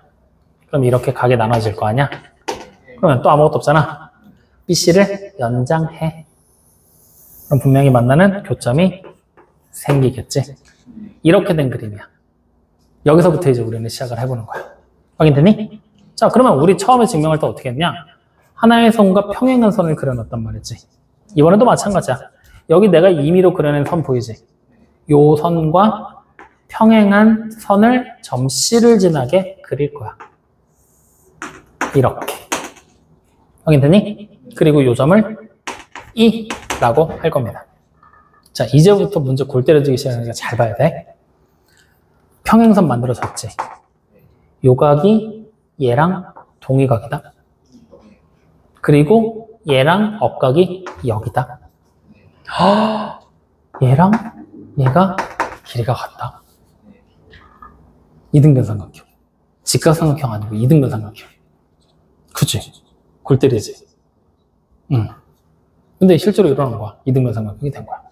그럼 이렇게 각이 나눠질 거 아니야? 그러면 또 아무것도 없잖아. BC를 연장해. 그럼 분명히 만나는 교점이 생기겠지? 이렇게 된 그림이야. 여기서부터 이제 우리는 시작을 해보는 거야. 확인되니? 자, 그러면 우리 처음에 증명할 때 어떻게 했냐? 하나의 선과 평행한 선을 그려놨단 말이지. 이번에도 마찬가지야. 여기 내가 임의로 그려낸 선 보이지? 요 선과 평행한 선을 점 C를 지나게 그릴 거야. 이렇게. 확인되니? 그리고 요 점을 E라고 할 겁니다. 자, 이제부터 문제 골 때려주기 시작하니까 잘 봐야 돼. 평행선 만들어졌지. 요 각이 얘랑 동의각이다. 그리고 얘랑 억각이 여기다. 얘랑 얘가 길이가 같다. 이등변 삼각형. 직각삼각형 아니고 이등변 삼각형. 그치? 골 때리지. 근데 실제로 일어난 거야. 이등변 삼각형이 된 거야.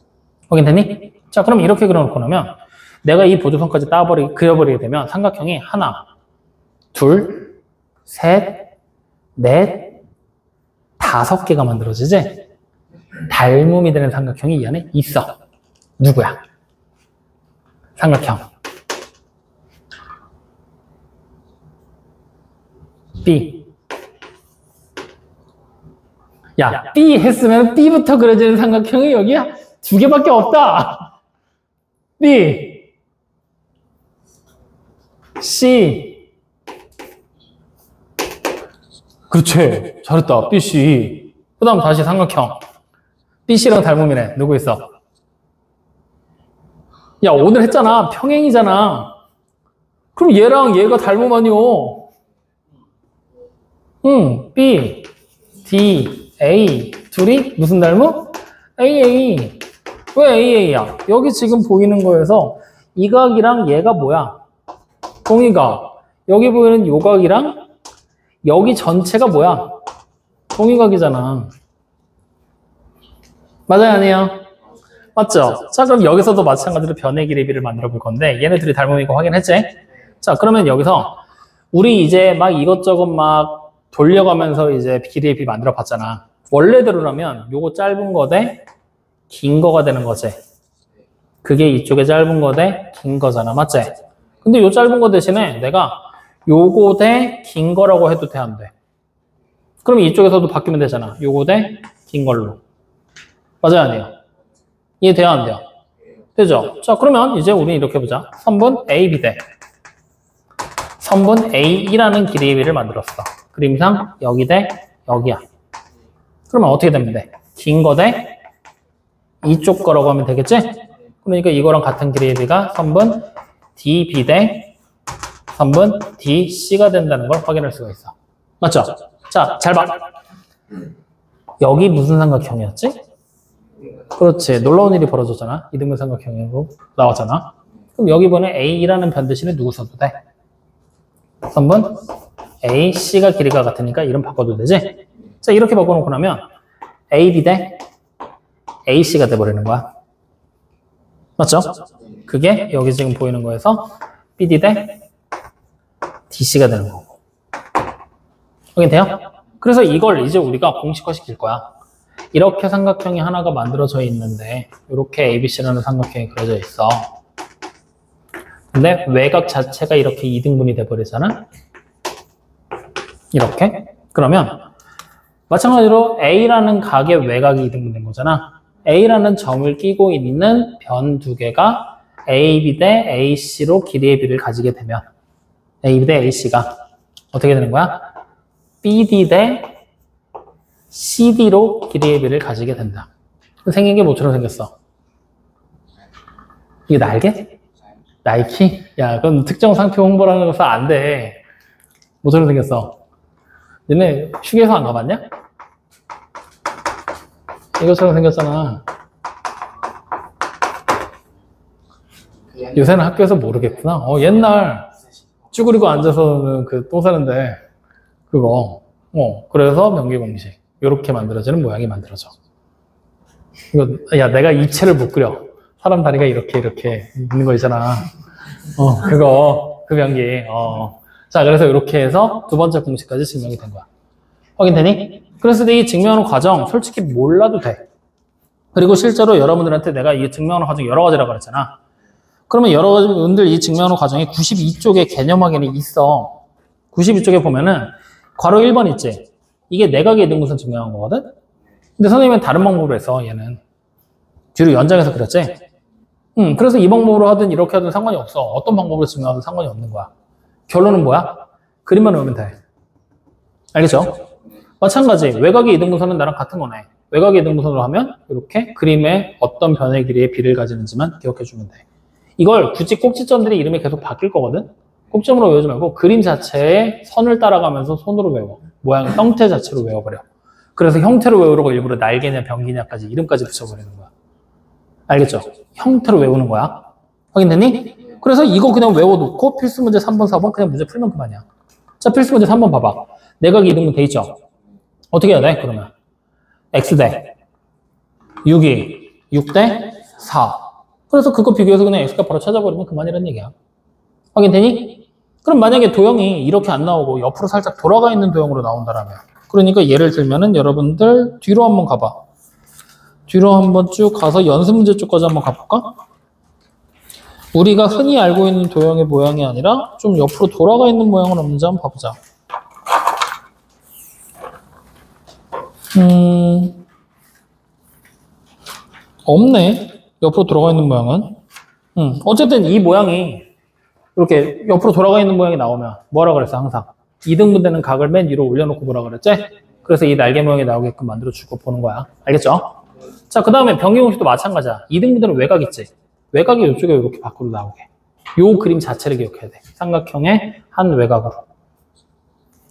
확인됐니? 자, 그럼 이렇게 그려놓고 나면 내가 이 보조선까지 그려버리게 되면 삼각형이 하나, 둘, 셋, 넷, 5개가 만들어지지? 닮음이 되는 삼각형이 이 안에 있어. 누구야? 삼각형 B 야, B 했으면 B부터 그려지는 삼각형이 여기 두 개밖에 없다. B, C. 그렇지. 잘했다. B, C. 그 다음 다시 삼각형. B, C랑 닮음이네. 누구 있어? 야, 오늘 했잖아. 평행이잖아. 그럼 얘랑 얘가 닮음 아니오? B, D, A. 둘이 무슨 닮음? AA. 왜 AA야? 여기 지금 보이는 거에서 이 각이랑 얘가 뭐야? 동의각. 여기 보이는 요 각이랑 여기 전체가 뭐야? 동의각이잖아. 맞아요, 아니에요? 맞죠? 자, 그럼 여기서도 마찬가지로 변의 기레비를 만들어 볼 건데 얘네들이 닮음인 거 확인했지? 자, 그러면 여기서 우리 이제 막 이것저것 막 돌려가면서 이제 기레비 만들어 봤잖아. 원래대로라면 요거 짧은 거 대 긴 거가 되는 거지. 그게 이쪽에 짧은 거 대 긴 거잖아. 맞지? 근데 요 짧은 거 대신에 내가 요거 대 긴 거라고 해도 돼, 안 돼? 그럼 이쪽에서도 바뀌면 되잖아. 요거 대 긴 걸로. 맞아요, 아니에요? 이해돼요, 안 돼요? 되죠? 자, 그러면 이제 우리 이렇게 보자. 선분 A, B 대 선분 A라는 기레비를 만들었어. 그림상 여기 대 여기야. 그러면 어떻게 되면 돼? 긴 거 대 이쪽 거라고 하면 되겠지? 그러니까 이거랑 같은 기레비가 선분 DB 대 선분 DC가 된다는 걸 확인할 수가 있어. 맞죠? 자, 잘 봐. 여기 무슨 삼각형이었지? 그렇지. 놀라운 일이 벌어졌잖아. 이등분 삼각형으로 나왔잖아. 그럼 여기 보면 A라는 변 대신에 누구 써도 돼? 선분 A, C가 길이가 같으니까 이름 바꿔도 되지? 자, 이렇게 바꿔놓고 나면 AB 대 AC가 돼버리는 거야. 맞죠? 그게 여기 지금 보이는 거에서 BD 대 DC가 되는 거고. 확인돼요? 그래서 이걸 이제 우리가 공식화 시킬 거야. 이렇게 삼각형이 하나가 만들어져 있는데 이렇게 ABC라는 삼각형이 그려져 있어. 근데 외곽 자체가 이렇게 2등분이 돼버리잖아. 이렇게. 그러면 마찬가지로 A라는 각의 외곽이 2등분 된 거잖아. A라는 점을 끼고 있는 변 두 개가 AB 대 AC로 길이의 비를 가지게 되면 AB 대 AC가 어떻게 되는 거야? BD 대 CD로 길이의 비를 가지게 된다. 생긴 게 뭐처럼 생겼어? 이게 날개? 나이키? 야, 그럼 특정 상표 홍보라는 거서 안 돼. 뭐처럼 생겼어? 얘네 휴게소 안 가봤냐? 이것처럼 생겼잖아. 요새는 학교에서 모르겠구나. 옛날 쭈그리고 앉아서는 그 똥 싸는데 그거. 그래서 명기공식. 이렇게 만들어지는 모양이 만들어져. 이거, 야, 내가 입체를 못 그려. 사람 다리가 이렇게 있는 거 있잖아. 그 명기. 자, 그래서 이렇게 해서 두 번째 공식까지 증명이 된 거야. 확인되니? 그래서 이 증명하는 과정 솔직히 몰라도 돼. 그리고 실제로 여러분들한테 내가 이 증명하는 과정 여러 가지라고 그랬잖아. 그러면 여러분들 이 증명하는 과정이 92쪽에 개념 확인이 있어. 92쪽에 보면은 괄호 1번 있지? 이게 내각의 이등분선 증명한 거거든? 근데 선생님은 다른 방법으로 해서 얘는 뒤로 연장해서 그렸지? 그래서 이 방법으로 하든 이렇게 하든 상관이 없어. 어떤 방법으로 증명하든 상관이 없는 거야. 결론은 뭐야? 그림만 외우면 돼. 알겠죠? 마찬가지 외곽의 이등분선은 나랑 같은 거네. 외곽의 이등분선으로 하면 이렇게 그림의 어떤 변의 길이의 비를 가지는지만 기억해주면 돼. 이걸 굳이 꼭지점들이 이름이 계속 바뀔 거거든? 꼭점으로 외우지 말고 그림 자체에 선을 따라가면서 손으로 외워. 모양 형태 자체로 외워버려. 그래서 형태로 외우려고 일부러 날개냐 병기냐까지 이름까지 붙여버리는 거야. 알겠죠? 형태로 외우는 거야. 확인됐니? 그래서 이거 그냥 외워놓고 필수 문제 3번, 4번 그냥 문제 풀면 그만이야. 자, 필수 문제 3번 봐봐. 내각이 이등분 돼 있죠? 어떻게 해야 돼? 그러면 X대 6이 6대 4. 그래서 그거 비교해서 그냥 X값 바로 찾아버리면 그만이라는 얘기야. 확인되니? 그럼 만약에 도형이 이렇게 안 나오고 옆으로 살짝 돌아가 있는 도형으로 나온다라면 그러니까 예를 들면은 여러분들 뒤로 한번 가봐. 뒤로 한번 쭉 가서 연습 문제 쪽까지 한번 가볼까? 우리가 흔히 알고 있는 도형의 모양이 아니라 좀 옆으로 돌아가 있는 모양은 없는지 한번 봐보자. 없네. 옆으로 돌아가 있는 모양은. 어쨌든 이 모양이 이렇게 옆으로 돌아가 있는 모양이 나오면 뭐라 그랬어, 항상? 2등분되는 각을 맨 위로 올려놓고 뭐라 그랬지? 그래서 이 날개 모양이 나오게끔 만들어주고 보는 거야. 알겠죠? 자, 그 다음에 변기 공식도 마찬가지야. 2등분되는 외곽 있지? 외곽이 이쪽에 이렇게 밖으로 나오게. 요 그림 자체를 기억해야 돼. 삼각형의 한 외곽으로.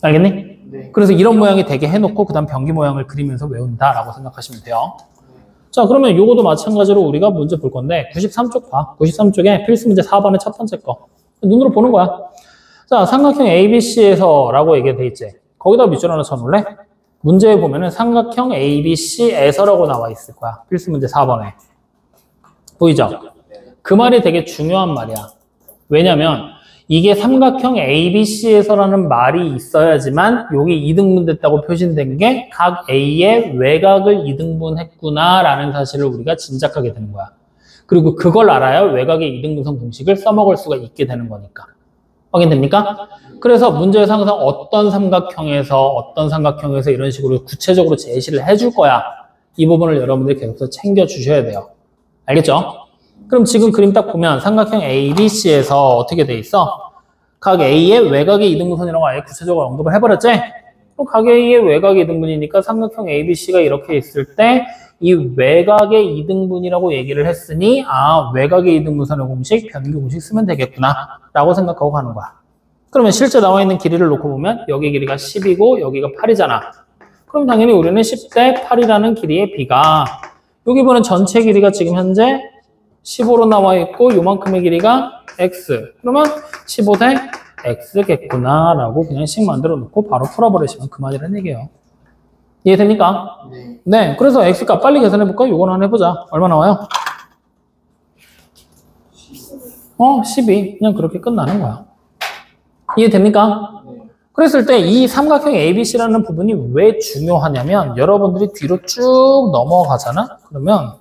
알겠니? 네. 그래서 이런 모양이 되게 해놓고 그 다음 변기 모양을 그리면서 외운다라고 생각하시면 돼요. 자, 그러면 요거도 마찬가지로 우리가 문제 볼 건데 93쪽 봐. 93쪽에 필수 문제 4번의 첫 번째 거. 눈으로 보는 거야. 자, 삼각형 ABC에서 라고 얘기가 돼 있지. 거기다 밑줄 하나 쳐놓을래? 문제에 보면은 삼각형 ABC에서 라고 나와 있을 거야. 필수 문제 4번에. 보이죠? 그 말이 되게 중요한 말이야. 왜냐면 이게 삼각형 ABC에서라는 말이 있어야지만 여기 2등분 됐다고 표시된 게 각 A의 외곽을 2등분 했구나 라는 사실을 우리가 짐작하게 되는 거야. 그리고 그걸 알아야 외곽의 2등분선 공식을 써먹을 수가 있게 되는 거니까. 확인됩니까? 그래서 문제에서 항상 어떤 삼각형에서 이런 식으로 구체적으로 제시를 해줄 거야. 이 부분을 여러분들이 계속해서 챙겨주셔야 돼요. 알겠죠? 그럼 지금 그림 딱 보면 삼각형 ABC에서 어떻게 돼 있어? 각 A의 외곽의 2등분선이라고 아예 구체적으로 언급을 해버렸지? 그럼 각 A의 외곽의 2등분이니까 삼각형 ABC가 이렇게 있을 때 이 외곽의 2등분이라고 얘기를 했으니 아, 외곽의 2등분선의 공식, 변기 공식 쓰면 되겠구나 라고 생각하고 가는 거야. 그러면 실제 나와 있는 길이를 놓고 보면 여기 길이가 10이고 여기가 8이잖아. 그럼 당연히 우리는 10대 8이라는 길이의 B가 여기 보는 전체 길이가 지금 현재 15로 나와 있고 요만큼의 길이가 X. 그러면 15대 X겠구나 라고 그냥 식 만들어 놓고 바로 풀어버리시면 그만이라는 얘기예요. 이해됩니까? 네. 네. 그래서 X값 빨리 계산해볼까? 요거는 하나 해보자. 얼마 나와요? 12. 그냥 그렇게 끝나는 거야. 이해됩니까? 네. 그랬을 때 이 삼각형 ABC라는 부분이 왜 중요하냐면 여러분들이 뒤로 쭉 넘어가잖아? 그러면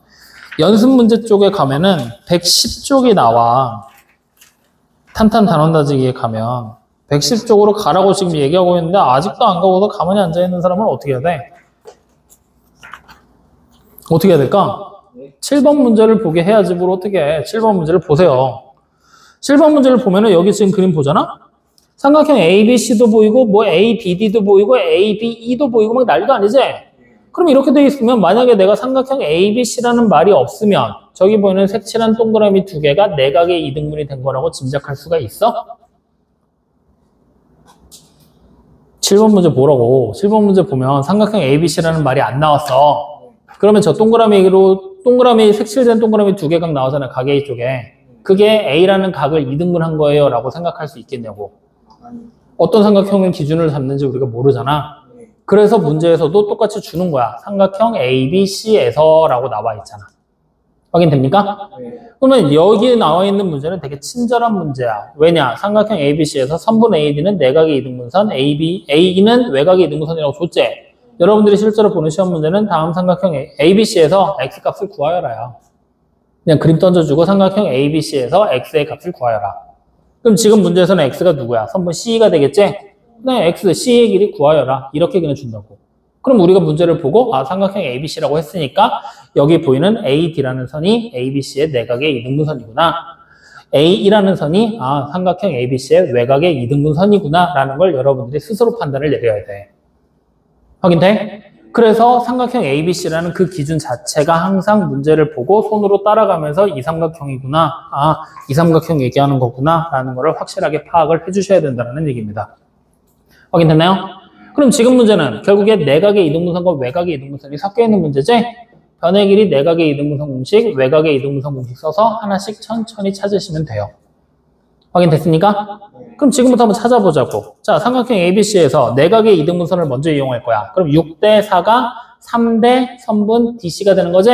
연습 문제 쪽에 가면은 110쪽이 나와. 탄탄 단원 다지기에 가면 110쪽으로 가라고 지금 얘기하고 있는데 아직도 안 가고서 가만히 앉아있는 사람은 어떻게 해야 돼? 어떻게 해야 될까? 7번 문제를 보게 해야지 뭘 어떻게 해. 7번 문제를 보세요. 7번 문제를 보면은 여기 지금 그림 보잖아? 삼각형 ABC도 보이고 뭐 ABD도 보이고 ABE도 보이고 막 난리도 아니지? 그럼 이렇게 돼 있으면 만약에 내가 삼각형 ABC라는 말이 없으면 저기 보이는 색칠한 동그라미 두 개가 내각의 2등분이 된 거라고 짐작할 수가 있어? 7번 문제 보라고. 7번 문제 보면 삼각형 ABC라는 말이 안 나왔어. 그러면 저 동그라미 색칠된 동그라미 두 개각 나오잖아. 각 A 쪽에. 그게 A라는 각을 2등분한 거예요 라고 생각할 수 있겠냐고. 어떤 삼각형을 기준으로 잡는지 우리가 모르잖아. 그래서 문제에서도 똑같이 주는 거야. 삼각형 ABC에서 라고 나와 있잖아. 확인됩니까? 그러면 여기에 나와 있는 문제는 되게 친절한 문제야. 왜냐? 삼각형 ABC에서 선분 AD는 내각의 2등분선, A는 외곽의 2등분선이라고 줬지. 여러분들이 실제로 보는 시험 문제는 다음 삼각형 ABC에서 X값을 구하여라야. 그냥 그림 던져주고 삼각형 ABC에서 X의 값을 구하여라. 그럼 지금 문제에서는 X가 누구야? 선분 C가 되겠지? 네, X, C의 길이 구하여라. 이렇게 그냥 준다고. 그럼 우리가 문제를 보고 아, 삼각형 ABC라고 했으니까 여기 보이는 AD라는 선이 ABC의 내각의 2등분선이구나. A라는 선이 아, 삼각형 ABC의 외곽의 2등분선이구나 라는 걸 여러분들이 스스로 판단을 내려야 돼. 확인돼? 그래서 삼각형 ABC라는 그 기준 자체가 항상 문제를 보고 손으로 따라가면서 이 삼각형이구나. 아, 이 삼각형 얘기하는 거구나 라는 거를 확실하게 파악을 해주셔야 된다는 얘기입니다. 확인됐나요? 그럼 지금 문제는 결국에 내각의 2등분선과 외곽의 2등분선이 섞여 있는 문제지? 변의 길이 내각의 2등분선 공식, 외곽의 2등분선 공식 써서 하나씩 천천히 찾으시면 돼요. 확인됐습니까? 그럼 지금부터 한번 찾아보자고. 자, 삼각형 ABC에서 내각의 2등분선을 먼저 이용할 거야. 그럼 6대 4가 3대 선분 DC가 되는 거지?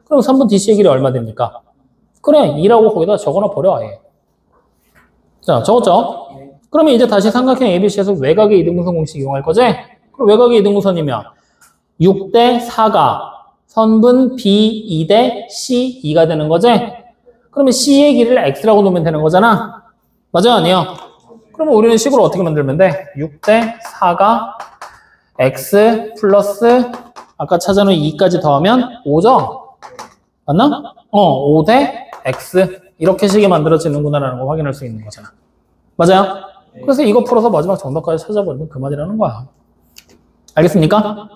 그럼 선분 DC의 길이 얼마 됩니까? 그래, 2라고 거기다 적어놔 버려, 아예. 자, 적었죠? 그러면 이제 다시 삼각형 ABC에서 외곽의 2등분선 공식 이용할 거지? 그럼 외곽의 2등분선이면 6대 4가 선분 B 2대 C 2가 되는 거지? 그러면 C의 길이를 X라고 놓으면 되는 거잖아? 맞아요? 아니요? 그러면 우리는 식으로 어떻게 만들면 돼? 6대 4가 x 플러스 아까 찾아놓은 2까지 더하면 5죠? 맞나? 5 대 x 이렇게 식이 만들어지는구나라는 걸 확인할 수 있는 거잖아. 맞아요? 그래서 이거 풀어서 마지막 정답까지 찾아버리면 그만이라는 거야. 알겠습니까?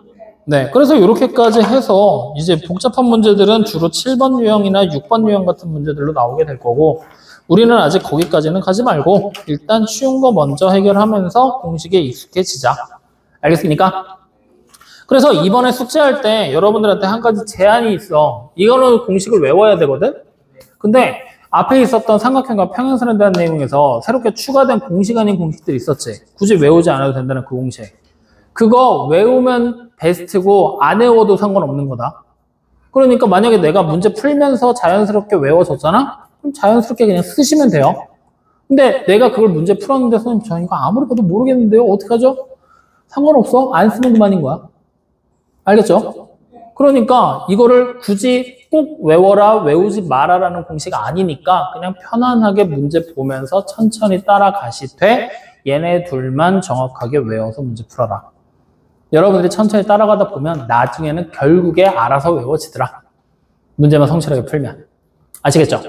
네, 그래서 이렇게까지 해서 이제 복잡한 문제들은 주로 7번 유형이나 6번 유형 같은 문제들로 나오게 될 거고 우리는 아직 거기까지는 가지 말고 일단 쉬운 거 먼저 해결하면서 공식에 익숙해지자. 알겠습니까? 그래서 이번에 숙제할 때 여러분들한테 한 가지 제한이 있어. 이거는 공식을 외워야 되거든? 근데 앞에 있었던 삼각형과 평행선에 대한 내용에서 새롭게 추가된 공식 아닌 공식들이 있었지. 굳이 외우지 않아도 된다는 그 공식. 그거 외우면 베스트고 안 외워도 상관없는 거다. 그러니까 만약에 내가 문제 풀면서 자연스럽게 외워졌잖아? 그럼 자연스럽게 그냥 쓰시면 돼요. 근데 내가 그걸 문제 풀었는데 선생님 저 이거 아무리 봐도 모르겠는데요? 어떡하죠? 상관없어. 안 쓰면 그만인 거야. 알겠죠? 그러니까 이거를 굳이 꼭 외워라, 외우지 마라라는 공식 아니니까 그냥 편안하게 문제 보면서 천천히 따라가시되 얘네 둘만 정확하게 외워서 문제 풀어라. 여러분들이 천천히 따라가다 보면 나중에는 결국에 알아서 외워지더라. 문제만 성실하게 풀면. 아시겠죠?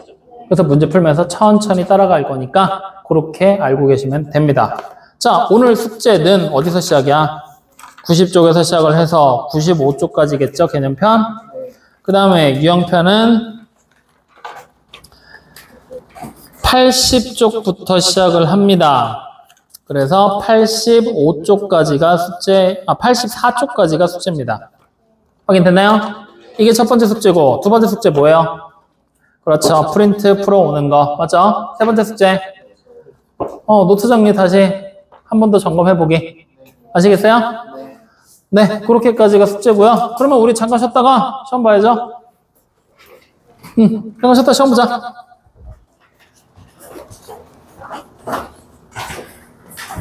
그래서 문제 풀면서 천천히 따라갈 거니까 그렇게 알고 계시면 됩니다. 자, 오늘 숙제는 어디서 시작이야? 90쪽에서 시작을 해서 95쪽까지겠죠? 개념편. 그 다음에 유형편은 80쪽부터 시작을 합니다. 그래서 85쪽까지가 숙제, 84쪽까지가 숙제입니다. 확인됐나요? 이게 첫 번째 숙제고, 두 번째 숙제 뭐예요? 그렇죠. 프린트 풀어오는 거. 맞죠? 세 번째 숙제. 노트 정리 다시 한 번 더 점검해보기. 아시겠어요? 네, 그렇게까지가 숙제고요. 그러면 우리 잠깐 쉬었다가 시험 봐야죠. 잠깐 쉬었다 시험 보자.